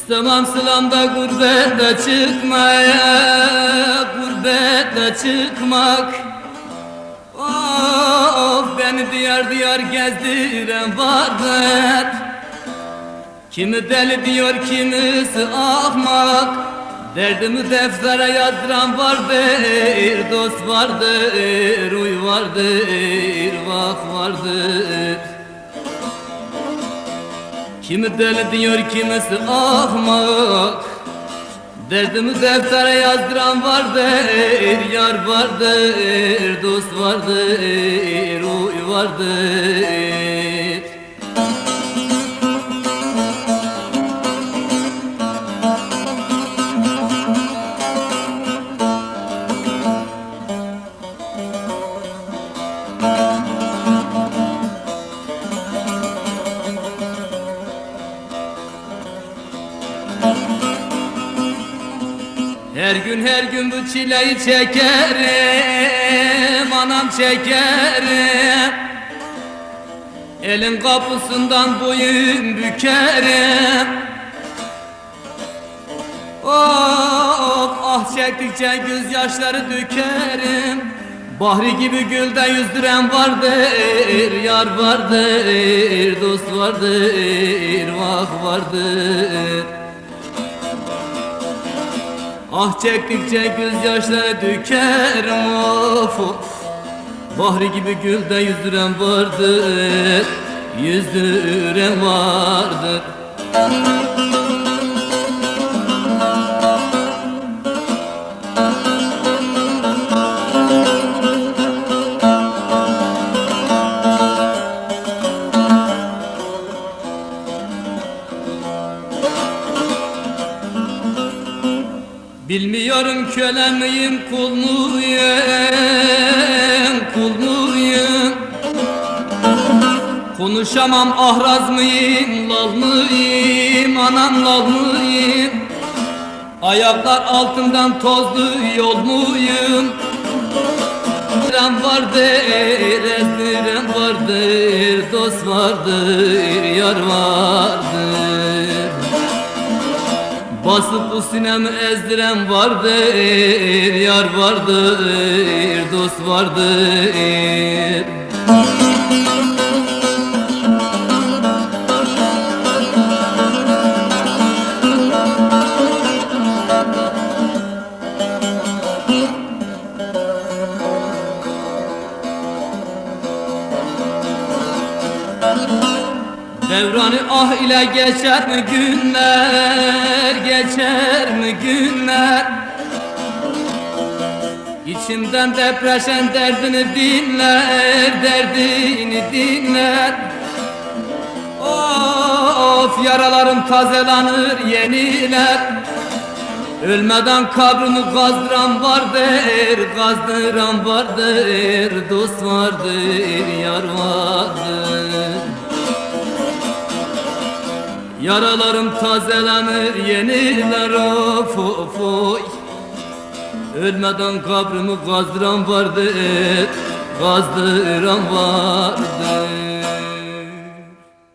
İstemem sılamda gurbete çıkmaya, gurbete çıkmak. Of, beni diyar diyar gezdiren vardır. Kimi deli diyor, kimisi ahmak. Derdimi deftere yazdıran vardır, dost vardır, uy vardır, vak vardır. Kimi deli diyor, kimisi ahmak. Derdimi deftere yazdıran vardır, yar vardır, dost vardır, uy vardır. Her gün bu çileyi çekerim, anam çekerim. Elin kapısından boyun bükerim. Of, ah çektikçe gözyaşları dökerim. Bahri gibi gülde yüzdüren vardır, yar vardır, dost vardır, vak vardır. Ah çektikçe gözyaşları dökerim, of of. Bahri gibi gülde yüzdüren vardır, yüzdüren vardır. Bilmiyorum köle miyim, kul muyum, kul muyum? Konuşamam, ahraz mıyım, lal mıyım, anam lal mıyım? Ayaklar altından tozlu yol muyum? Ezdiren vardır, ezdiren vardır, dost vardır, yar vardır. Basıp bu sinemi ezdiren vardır, yar vardır, dost vardır. Devranı ah ile geçer mi günler, geçer mi günler? İçimden depreşen derdini dinler, derdini dinler. Of, yaralarım tazelanır, yeniler. Ölmeden kabrimi kazdıran vardır, kazdıran vardır, dost vardır, yar vardır. Yaralarım tazelenir, yeniler, of of oy. Ölmeden kabrimi kazdıran vardır, kazdıran vardır.